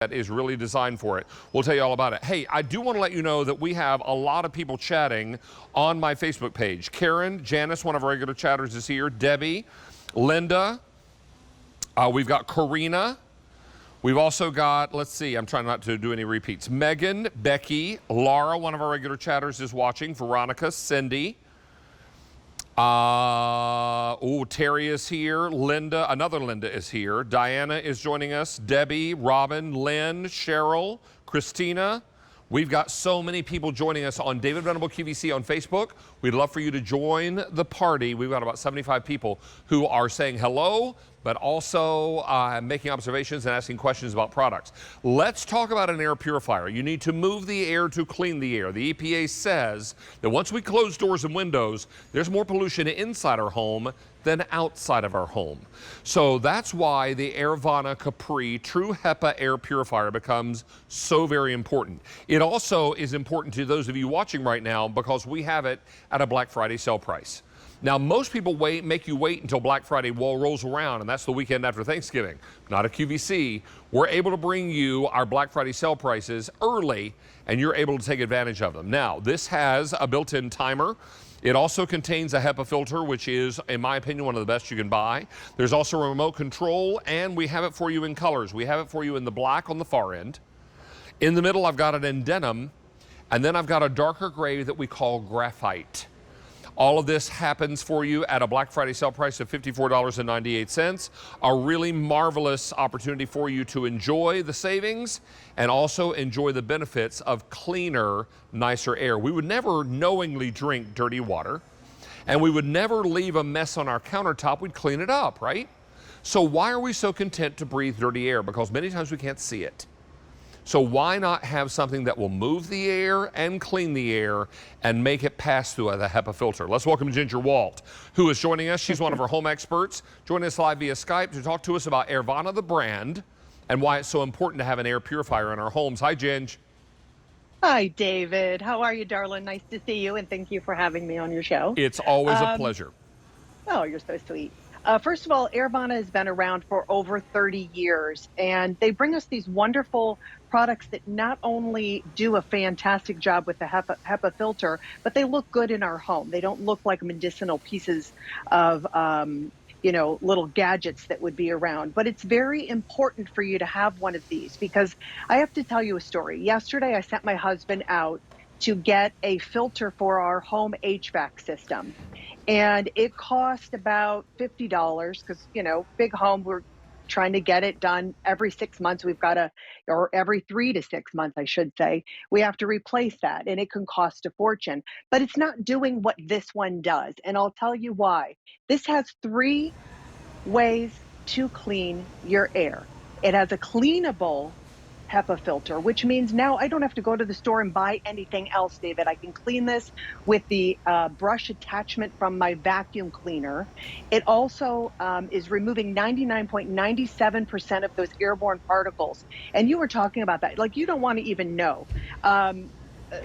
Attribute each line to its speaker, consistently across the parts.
Speaker 1: that is really designed for it. We'll tell you all about it. Hey, I do want to let you know that we have a lot of people chatting on my Facebook page. Karen, Janice, one of our regular chatters, is here. Debbie, Linda, we've got Karina. We've also got, let's see, I'm trying not to do any repeats. Megan, Becky, Laura, one of our regular chatters, is watching. Veronica, Cindy. Terry is here. Linda, another Linda is here. Diana is joining us. Debbie, Robin, Lynn, Cheryl, Christina. We've got so many people joining us on David Venable QVC on Facebook. We'd love for you to join the party. We've got about 75 people who are saying hello, but also making observations and asking questions about products. Let's talk about an air purifier. You need to move the air to clean the air. The EPA says that once we close doors and windows, there's more pollution inside our home than outside of our home. So that's why the Airvana Capri True HEPA air purifier becomes so very important. It also is important to those of you watching right now because we have it at a Black Friday sale price. Now, most people make you wait until Black Friday rolls around, and that's the weekend after Thanksgiving. Not a QVC. We're able to bring you our Black Friday sale prices early, and you're able to take advantage of them. Now, this has a built-in timer. It also contains a HEPA filter, which is, in my opinion, one of the best you can buy. There's also a remote control, and we have it for you in colors. We have it for you in the black on the far end. In the middle, I've got it in denim, and then I've got a darker gray that we call graphite. All of this happens for you at a Black Friday sale price of $54.98. A really marvelous opportunity for you to enjoy the savings and also enjoy the benefits of cleaner, nicer air. We would never knowingly drink dirty water, and we would never leave a mess on our countertop. We'd clean it up, right? So why are we so content to breathe dirty air? Because many times we can't see it. So why not have something that will move the air and clean the air and make it pass through the HEPA filter? Let's welcome Ginger Walt, who is joining us. She's one of our home experts, joining us live via Skype to talk to us about Airvana, the brand, and why it's so important to have an air purifier in our homes. Hi, Ginge.
Speaker 2: Hi, David. How are you, darling? Nice to see you, and thank you for having me on your show.
Speaker 1: It's always a pleasure.
Speaker 2: Oh, you're so sweet. First of all, Airvana has been around for over 30 years, and they bring us these wonderful products that not only do a fantastic job with the HEPA filter, but they look good in our home. They don't look like medicinal pieces of, little gadgets that would be around. But it's very important for you to have one of these because I have to tell you a story. Yesterday, I sent my husband out to get a filter for our home HVAC system. And it cost about $50 because, big home, we're trying to get it done every 6 months. Or every 3 to 6 months, I should say, we have to replace that. And it can cost a fortune. But it's not doing what this one does. And I'll tell you why. This has 3 ways to clean your air. It has a cleanable HEPA filter, which means now I don't have to go to the store and buy anything else, David. I can clean this with the brush attachment from my vacuum cleaner. It also is removing 99.97% of those airborne particles. And you were talking about that. Like, you don't want to even know.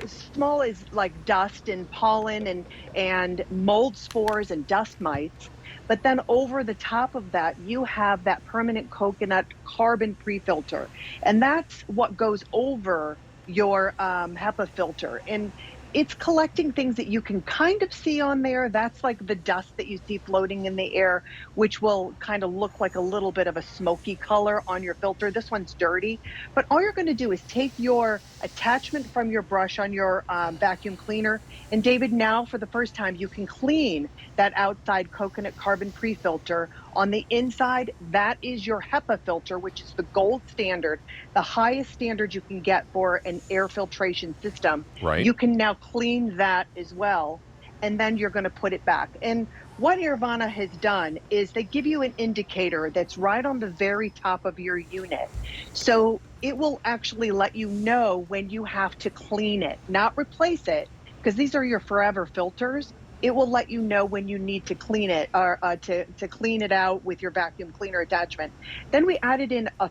Speaker 2: Small as like dust and pollen and mold spores and dust mites. But then over the top of that, you have that permanent coconut carbon-free filter. And that's what goes over your HEPA filter. And it's collecting things that you can kind of see on there. That's like the dust that you see floating in the air, which will kind of look like a little bit of a smoky color on your filter. This one's dirty. But all you're going to do is take your attachment from your brush on your vacuum cleaner. And David, now for the first time, you can clean that outside coconut carbon-free filter. On the inside, that is your HEPA filter, which is the gold standard, the highest standard you can get for an air filtration system.
Speaker 1: Right.
Speaker 2: You can now clean that as well, and then you're going to put it back. And what Airvana has done is they give you an indicator that's right on the very top of your unit. So it will actually let you know when you have to clean it, not replace it, because these are your forever filters. It will let you know when you need to clean it or to clean it out with your vacuum cleaner attachment. Then we added in a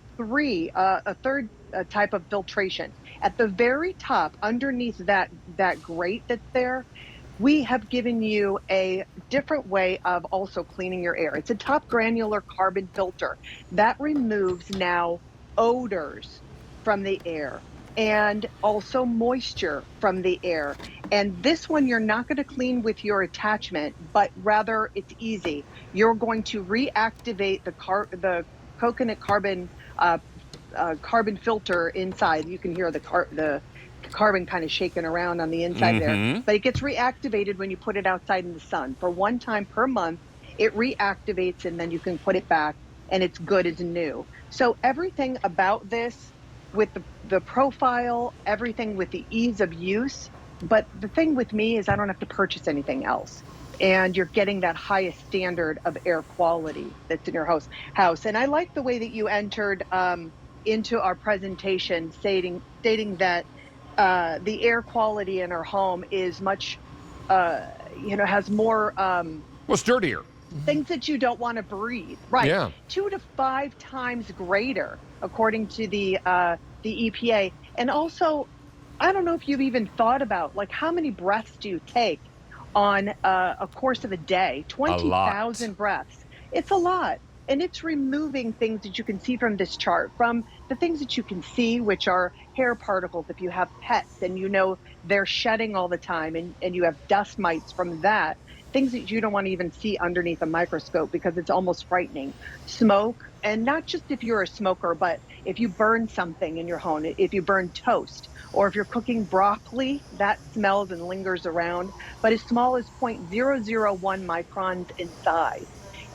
Speaker 2: third type of filtration. At the very top, underneath that grate that's there, we have given you a different way of also cleaning your air. It's a top granular carbon filter that removes now odors from the air and also moisture from the air. And this one you're not going to clean with your attachment, but rather it's easy. You're going to reactivate the coconut carbon filter inside. You can hear the carbon kind of shaking around on the inside there, but it gets reactivated when you put it outside in the sun. For one time per month, it reactivates and then you can put it back and it's good as new. So everything about this with the profile, everything with the ease of use. But the thing with me is I don't have to purchase anything else. And you're getting that highest standard of air quality that's in your house. And I like the way that you entered into our presentation stating that the air quality in our home is much, has more
Speaker 1: well, it's dirtier.
Speaker 2: Things that you don't want to breathe. Right.
Speaker 1: Yeah.
Speaker 2: 2 to 5 times greater, according to the EPA. And also, I don't know if you've even thought about, like, how many breaths do you take on a course of a day? 20,000 breaths. It's a lot. And it's removing things that you can see from this chart, from the things that you can see, which are hair particles. If you have pets and you know they're shedding all the time and you have dust mites from that, things that you don't want to even see underneath a microscope because it's almost frightening. Smoke, and not just if you're a smoker, but if you burn something in your home, if you burn toast, or if you're cooking broccoli, that smells and lingers around, but as small as 0.001 microns in size.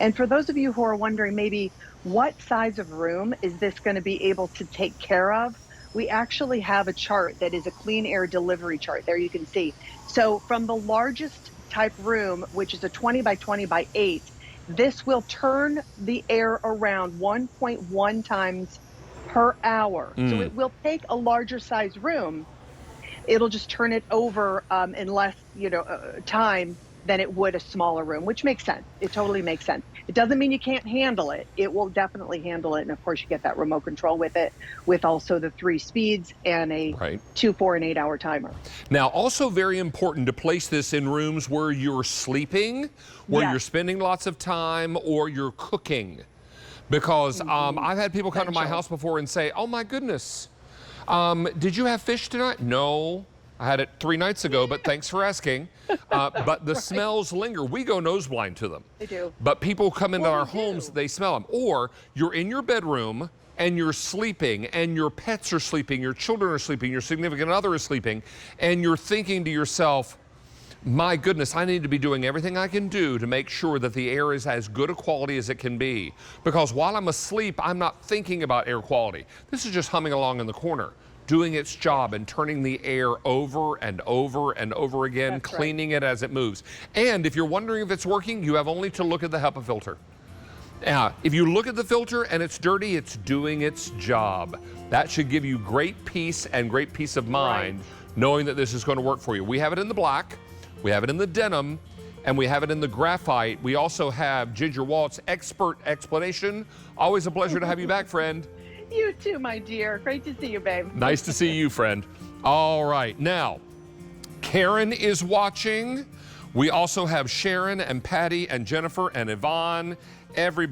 Speaker 2: And for those of you who are wondering maybe what size of room is this going to be able to take care of, we actually have a chart that is a clean air delivery chart. There you can see. So from the largest type room, which is a 20 by 20 by 8, this will turn the air around 1.1 times per hour. So it will take a larger size room. It'll just turn it over in less, time than it would a smaller room, which makes sense. It totally makes sense. It doesn't mean you can't handle it. It will definitely handle it. And of course you get that remote control with it, with also the 3 speeds and a 2, 4, and 8 hour timer.
Speaker 1: Now, also very important to place this in rooms where you're sleeping, where you're spending lots of time, or you're cooking. Because I've had people come to my house before and say, oh my goodness, did you have fish tonight? No, I had it 3 nights ago, but thanks for asking. But the smells linger. We go nose blind to them.
Speaker 2: They do.
Speaker 1: But people come into our homes, they smell them. Or you're in your bedroom and you're sleeping and your pets are sleeping, your children are sleeping, your significant other is sleeping, and you're thinking to yourself, my goodness, I need to be doing everything I can do to make sure that the air is as good a quality as it can be. Because while I'm asleep, I'm not thinking about air quality. This is just humming along in the corner, doing its job and turning the air over and over and over again, cleaning it as it moves. And if you're wondering if it's working, you have only to look at the HEPA filter. If you look at the filter and it's dirty, it's doing its job. That should give you great peace and great peace of mind, knowing that this is going to work for you. We have it in the black, we have it in the denim, and we have it in the graphite. We also have Ginger Walt's expert explanation. Always a pleasure to have you back, friend.
Speaker 2: You too, my dear. Great to see you, babe.
Speaker 1: Nice to see you, friend. All right, now, Karen is watching. We also have Sharon and Patty and Jennifer and Yvonne. Everybody.